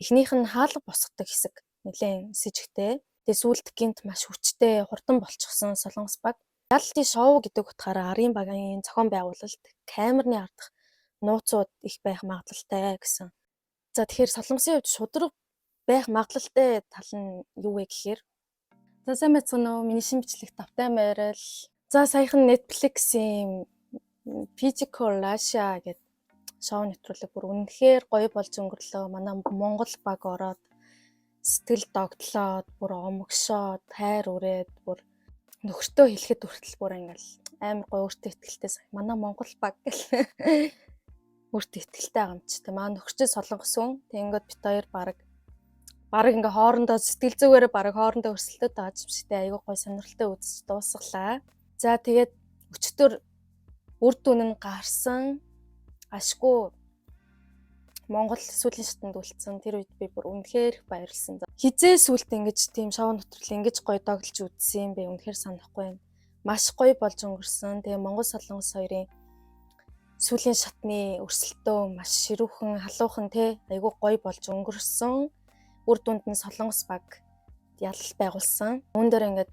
Эхнийх нь хаалга босгодог хэсэг нэлээд сэжигтэй. Тэгээ сүүлд гинт маш хүчтэй хурдан болчихсон Солонгос баг. Реалити шоу гэдэг утгаараа Арын багийн зохион байгуулалт камерны ардах нууцуд их байх магадлалтай гэсэн. За тэгэхээр Солонгосын хувьд шударга байх магадлалтай тал нь юу вэ гэхээр за сайн байцгаана уу, миний шинэ бичлэг давтай байрал. За саяхан Netflix-ийн Physical Russia гэдэг шоу нэвтрүүлэг бүр үнэхээр гоё болж өнгөрлөө. Манай Монгол баг ороод сэтгэл догтлоод бүр омогшоод хайр үрээд бүр нөхөртөө хэлэхэд хүртэл бүр ингээл амар гоё өөртөө ихтэй. Манай Монгол баг гэл өөртөө ихтэй байгаа юм чи. Манай нөхөрчөө Солонгос хүн. Тэгэнгүүт бит хоёр баг ингээ хоорондоо сэтгэл зүгээрээ баг хоорондоо өрсөлдөд байгаа юм шигтэй. Айгүй гоё сонирхолтой үзэж дуусглаа. За тэгээд өчтөр үр дүн нь гарсан. Ашгүй Монгол сүүлийн шатанд үлдсэн. Тэр үед би бүр үнэхээр их баярлсан. Хизээ сүлт ингэж тийм шоу нэвтрүүл ингэж гоё догдолж үзсэн юм бэ. Үнэхээр санахгүй юм. Маш гоё болж өнгөрсөн. Тэгээ Монгол Солонгос хоёрын сүүлийн шатны өрсөлдөө маш ширүүхэн, халуухан те айгүй гоё болж өнгөрсөн. Үр дүнд нь Солонгос баг ялал байгуулсан. Үүн дээр ингээд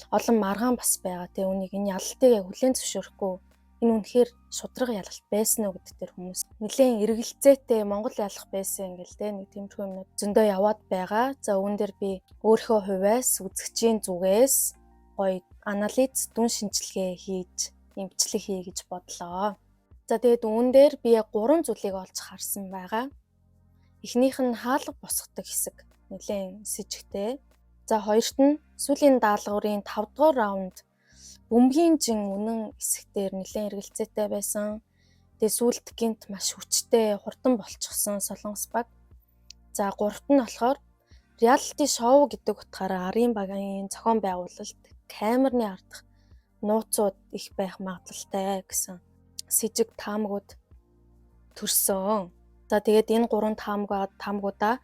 олон маргаан бас байгаа. Тэгээ үнийг энэ ялалтыг яг хүлээн зөвшөөрөхгүй. Энэ үнэхээр шудраг ялалт байсан уу гэдэг дээр хүмүүс нэлээд эргэлзээтэй Монгол ялах байсан ингээл те нэг тиймэрхүү юмнууд зөндөө яваад байгаа. За үүн дээр би өөрийнхөө хувьас үзэгчийн зүгээс гоё анализ дүн шинжилгээ хийж эмчлэг хий гэж бодлоо. За тэгээд үүн дээр би яг 3 зүйлийг олж харсан байгаа. Эхнийх нь хаалга босгодог хэсэг нэлээд сэжигтэй. За хоёрт нь сүүлийн даалгаврын 5 дугаар раунд бөмбөгийн жин үнэн хэсэгтэр нэлээд эргэлзээтэй байсан. Тэгээ сүүлд гинт маш хүчтэй хурдан болчихсон Солонгос баг. За гуравт нь болохоор реалити шоу гэдэг утгаараа Арын багийн зохион байгуулалт камерны ардах нууцуд их байх магадлалтай гэсэн сэжиг таамагуд төрсөн. За тэгээд энэ 3 таамагуудаа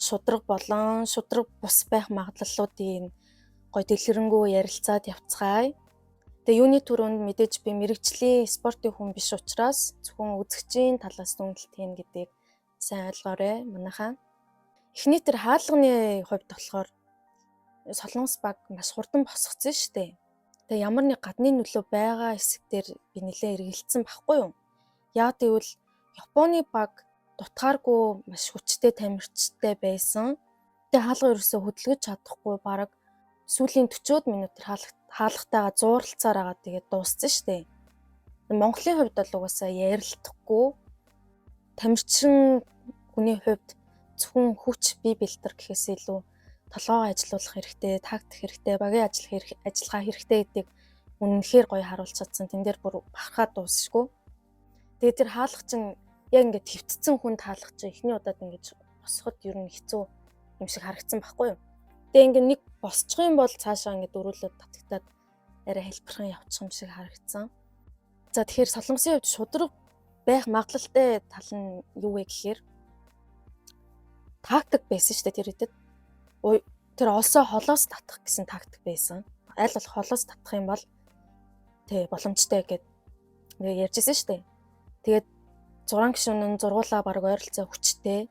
шудраг болон шудраг бус байх магадлалуудын гоё дэлгэрэнгүй ярилцаад явцгаая. Тэгээ юуны түрүүнд мэдээж би мэрэгжлийн спортын хүн биш учраас зөвхөн үзэгчийн талаас дүгнэлт хийн гэдгийг сайн ойлгоорой манайхаа. Эхний тэр хаалганы хувьд болохоор Солонгос баг маш хурдан босгоцсон шүү дээ. Тэгээ ямар нэг гадны нөлөө байгаа хэсгээр би нэлээд эргэлцсэн байхгүй юу? Яа гэвэл Японы баг дутгааргүй маш хүчтэй тамирчтай байсан. Тэгээ хаалга ерөөсөө хөдөлгөж чадахгүй баг сүүлийн 40-од минутаар хаалгатайгаа зууралцаар байгаа тэгээд дууссан шүү дээ. Монголын хувьд бол угаасаа ярилдахгүй тамирчин хүний хувьд зөвхөн хүч бие бэлтэр гэхээс илүү толгоо ажилуулах хэрэгтэй, тактик хэрэгтэй, багийн ажиллагаа хэрэгтэй гэдгийг үнэнхээр гоё харуулж чадсан. Тэн дээр бүр бахархаад дуусшгүй. Тэгээд тэр хаалгач нь яг ингээд твцсэн хүнд хаалгач эхний удаад ингэж босоход ер нь хэцүү юм шиг харагдсан байхгүй юу? Тэгээ ингээд нэг босчих юм бол цаашаа ингээд дөрүүлээд татагтаад арай хэлбэрхэн явчих юм шиг харагдсан. За тэгэхээр Солонгосын хувьд шудраг байх магадлалтай тал нь юу вэ гэхээр тактик байсан шүү дээ тэр үедээ. Тэр олсоо холоос татах гэсэн тактик байсан. Аль болох холоос татах юм бол тэг боломжтой гэд ярьжсэн шүү дээ. Тэгээд 6 гишүүн нь зургуулаа баг ойролцоо хүчтэй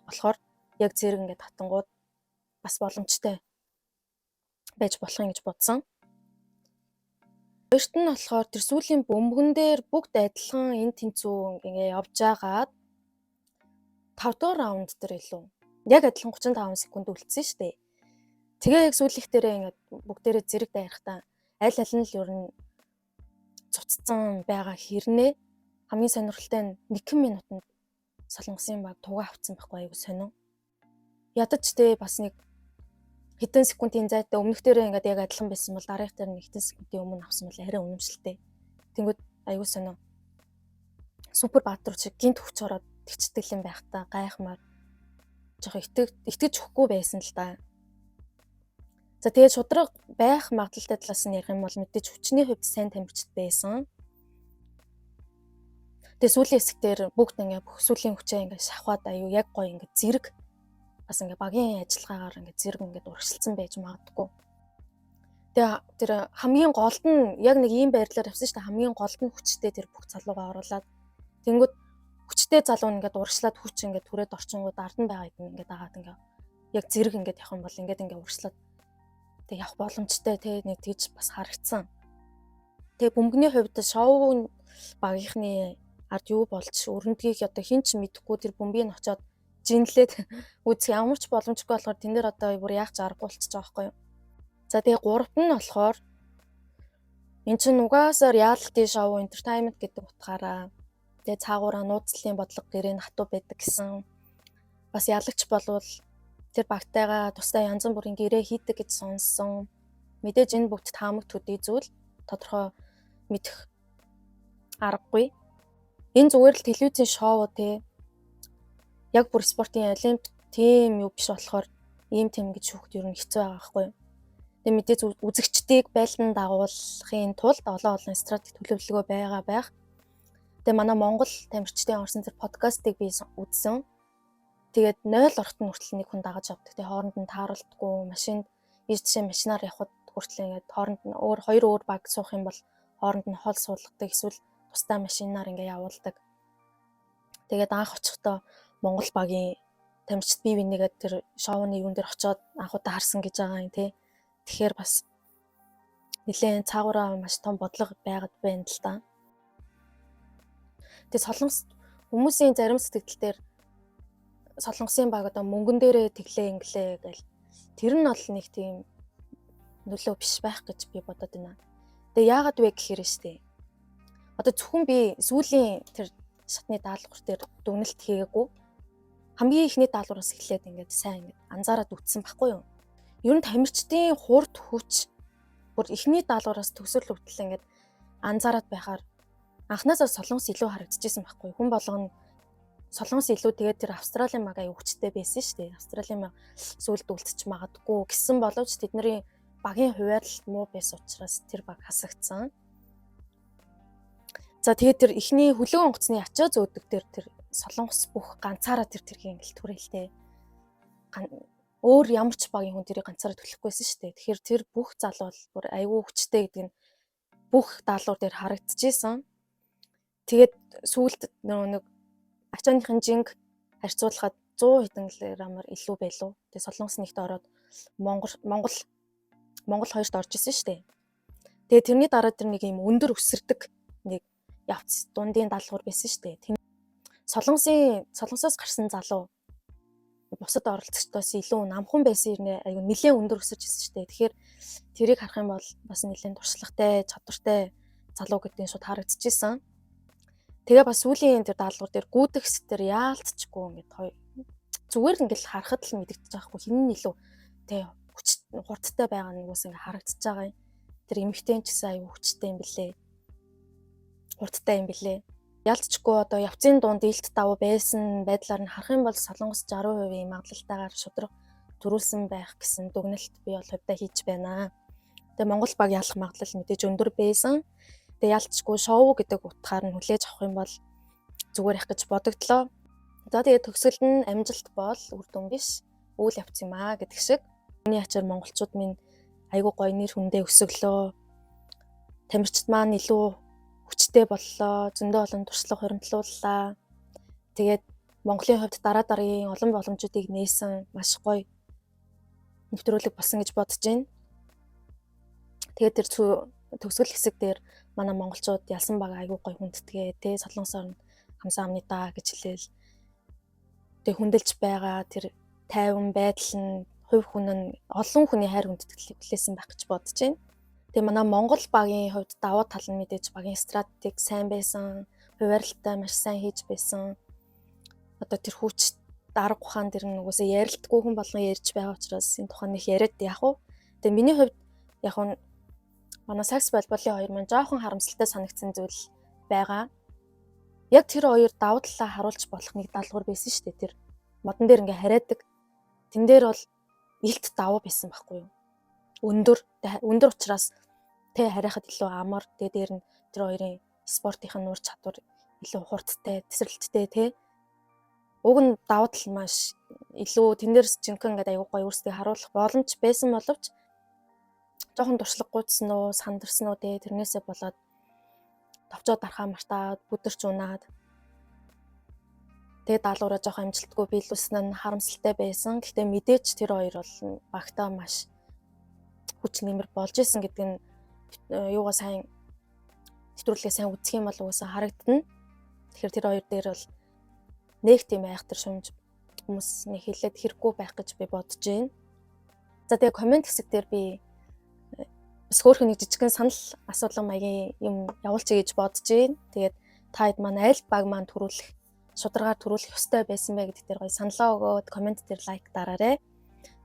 болохоор яг зэрэг ингээд татангууд бас боломжтой байж болох юм гэж бодсон. Хоёрт нь болохоор тэр сүүлийн бөмбөгөн дээр бүгд адилхан энэ тэнцүү ингээ явж байгаад 5 дугаар раунд дээр илүү яг адилхан 35 секунд үлдсэн шүү дээ. Тэгээ яг сүүлийнхтэрээ ингээ бүгдээрээ зэрэг дайрахтаа аль нь л ер нь цуцсан байгаа хэрнээ хамгийн сонирхолтой нь 1 минутанд Солонгосын баг тугаа авцсан байхгүй айгу сонин. Ядаж тэ бас нэг хэдэн секундын зайтай өмнөх дээрээ ингээд яг адилхан байсан бол дараах дээр нэг хэдэн секундын өмнө авсан бол арай үнэмшилтэй. Тэнгүүд аюу сонио. Супер баатар шиг гинт хүч ороод тэгчдэг юм байх та гайхмаар. Жохо итгэж өгөхгүй байсан л да. За тэгээд шудраг байх магадлалтай талаас нь ярих юм бол мэдээж хүчний хувьд сайн тамирчид байсан. Тэгээд сүүлийн хэсгээр бүгд ингээд бүх сүүлийн хүчээ ингээд шахаад аюу яг гоё ингээд зэрэг бас ингээ багийн ажиллагаагаар ингээ зэрэг ингээ урагшилсан байж магадгүй. Тэгээ тэр хамгийн голд нь яг нэг ийм байрлалаар авсан шүү дээ. Хамгийн голд нь хүчтэй тэр бүх залуугаа оруулаад тэнгүүд хүчтэй хүчтэй залуу ингээд урагшлаад хүч ингээд түрээд орчингууд ард нь байгаа юм ингээд дагаад ингээд яг зэрэг ингээд явах юм бол ингээд урагшлаад тэг явах боломжтой те нэг тэгж бас харагдсан. Тэгээ бөмбөгний хувьд шоу багийнхны ард юу болж өрөндгийг одоо хин ч мэдэхгүй тэр бөмбөгийг нь очиод жинлээд үзэх ямар ч боломжгүй болохоор тэн дээр одоо бүр яах ч аргагүй болчихж байгаа байхгүй юу. За тэгээ гуравт нь болохоор эн чинь угаасаар реалити шоу entertainment гэдэг утгаараа тэгээ цаагаараа нууцлалын бодлого гэрээ хатуу байдаг гэсэн. Бас ялагч болвол тэр багтайгаа тусдаа янз бүрийн гэрээ хийдэг гэж сонссон. Мэдээж энэ бүгд таамаг төдий зүйл тодорхой мэдэх аргагүй. Энэ зүгээр л телевизийн шоу те яг бүр спортын олимп тим юу биш болохоор ийм тим гэж шүүхд ер нь хэцүү байгаа байхгүй юу. Тэгээ мэдээж үзэгчдийг байлдан дагуулахын тулд олон стратеги төлөвлөгөө байгаа байх. Тэгээ манай Монгол тамирчдын орсон тэр подкастыг би үзсэн. Тэгээд 0 орохт нь хүртэл нэг хүн дагаж явдаг. Тэгээ хооронд нь тааруулдаггүй машинд ийш тийшээ машинаар явхад хүртэл ингээд хооронд нь хоёр өөр баг суух юм бол хооронд нь хол суулгадаг эсвэл тусдаа машинаар ингээд явуулдаг. Тэгээд анх очихдоо Монгол багийн тамирчид бие бинийгээ тэр шоуны юун дээр очиод анхудаа харсан гэж байгаа юм тий. Тэгэхээр бас нэлээд цаагаараа маш том бодлого байгаад байна л та. Тэгээд солонгос хүмүүсийн зарим сэтгэл дээр солонгосын баг одоо мөнгөн дээрээ тэглээ инглээ гэл тэр нь бол нэг тийм нөлөө биш байх гэж би бодод байна. Тэгээ яагаад вэ гэхээр штэ. Одоо зөвхөн би сүүлийн тэр шатны даалгавар дээр дүгнэлт хийгээгүй. Хамгийн ихний даалгавраас эхлээд ингээд сайн ингээд анзаараад үтсэн байхгүй юу? Ер нь тамирчдын хурд хүч бүр ихний даалгавраас төгсөл хүртэл ингээд анзаараад байхаар анхнаасаа солонгос илүү харагдчихсан байхгүй юу? Хүн болгоно солонгос илүү тэгээд тэр Австралийн баг аяа хүчтэй байсан шүү дээ. Австралийн баг сүлд үлдчих магадгүй гэсэн боловч тэдний багийн хуваарлалт муу байсан учраас тэр баг хасагдсан. За тэгээд тэр ихний хөлөө онгоцны ачаа зөөдөг тэр солонгос бүх ганцаараа тэр тэргийн ингээл түрээлтэй. Өөр ямар ч багийн хүн тэрийг ганцаараа төлөхгүйсэн шүү дээ. Тэгэхээр тэр бүх залуу бүр аягүй хүчтэй гэдэг нь бүх даалгавар дээр харагдчихсэн. Тэгээд сүүлд нэг ачааныхын жинг харьцуулахад 100 хэдэн граммаар илүү байлуу. Тэгээд солонгос нэгт ороод Монгол хоёрт орж исэн шүү дээ. Тэгээд тэрний дараа тэр нэг юм өндөр өсөрдөг нэг явц дундын даалгавар байсан шүү дээ. Солонгосоос гарсан залуу бусад оролцогчдоос илүү намхан байсан юм аюу нэлээд өндөр өсөж ирсэн шүү дээ. Тэгэхээр тэрийг харах юм бол бас нэлээд туршлагатай, чадвартай залуу гэдгийг шууд харагдчихсан. Тэгээ бас сүүлийн тэр даалгавар дээр гүйдэгс тэр яалтчгүй ингээд зүгээр л ингээд харахад л мэдэгдэж байгаа хгүй хин нь илүү тэ хурдтай байгаа нэгээс ингээд харагдчихж байгаа юм. Тэр эмэгтэй ч гэсэн аюу хүчтэй юм блэ. Хурдтай юм блэ. Ялцчгүй одоо явцын дунд ээлт давуу байсан байдлаар нь харах юм бол солонгос 60% магадлалтайгаар шудраг төрүүлсэн байх гэсэн дүгнэлт би бол хувьдаа хийж байна. Тэгээ Монгол баг ялах магадлал мэдээж өндөр байсан. Тэгээ ялцчгүй шоу гэдэг утгаар нь хүлээж авах юм бол зүгээр их гэж бодогдлоо. За тэгээ төгсгөл нь амжилт бол үр дүн биш, үйл явц юм аа гэдэг шиг. Миний ачаар монголчууд минь айгүй гоё нэр хүндээ өсөглөө. Тамирчид маань илүү хүчтэй боллоо, зөндөө олон туршлага хуримтлууллаа. Тэгээд Монголын хувьд дараагийн олон боломжуудыг нээсэн маш гоё нэвтрүүлэг болсон гэж бодож байна. Тэгээд тэр төгсгөл хэсэг дээр манай монголчууд ялсан баг айгүй гоё хүндэтгээ тий солонгосоор хамсаа амны даа гэж хэлээл. Тэг хүндэлж байгаа тэр тайван байдал нь хувь хүн нь олон хүний хайр хүндэтгэл хүлээсэн байх гэж бодож байна. Тэгээ манай Монгол багийн хувьд давуу тал нь мэдээж багийн стратеги сайн байсан, хуваарлалтаа маш сайн хийж байсан. Одоо тэр хүч дарга ухаан дэр нүгөөсөө ярилдаггүй хүн болгон ярьж байгаа учраас энэ тухайн их яриад яах вэ? Тэгээ миний хувьд яг нь манай сакс балбалын хоёр маань жоохон харамсалтай санагдсан зүйл байгаа. Яг тэр хоёр давуу талаа харуулж болох нэг даалгавар байсан шүү дээ. Тэр модон дээр ингээ хараадаг. Тэн дээр бол илт давуу байсан байхгүй юу? Өндөр учраас тэ харихад илүү амар дээр нь тэр хоёрын спортын нуур чадвар илүү хурдтай, тесрэлттэй тэ. Уг нь давуу тал маш илүү тэн дээрс жинхэнэ ингээд аягүй гоё өөрсдөө харуулах боломж байсан боловч жоохон туршлагагүйдсэн үү, сандарсан уу тэ тэрнээсээ болоод товчоод дарахаа мартаад бүдэрч унаад Тэгээд даалгавраа жоох амжилтгүй биелүүлсэн нь харамсалтай байсан. Гэхдээ мэдээж тэр хоёр бол багтаа маш хүч нэмэр болж исэн гэдэг нь юугаа сайн нэвтрүүлгээ сайн үзэх юм бол угаасаа харагдана. Тэгэхээр тэр хоёр дээр бол нэг тийм айхтар шумж хүмүүсний хэлээд хэрэггүй байх гэж би бодож байна. За тэгээ комент хэсэг дээр би бас хөөрхөн нэг жижигхэн санал асуулга маягийн юм явуулчих гэж бодож байна. Тэгээд та хэд маань аль баг маань төрүүлэх шударгаар төрүүлэх ёстой байсан бэ гэдэг дээр гоё саналаа өгөөд комент дээр лайк дараарай.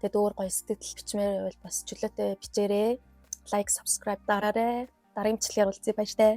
Тэгээд өөр гоё сэтгэл бичмээр байвал бас чөлөөтэй бичээрэй. Лайк, subscribe дараарай. Дараагийн бичлэгээр уулзъя баяртай.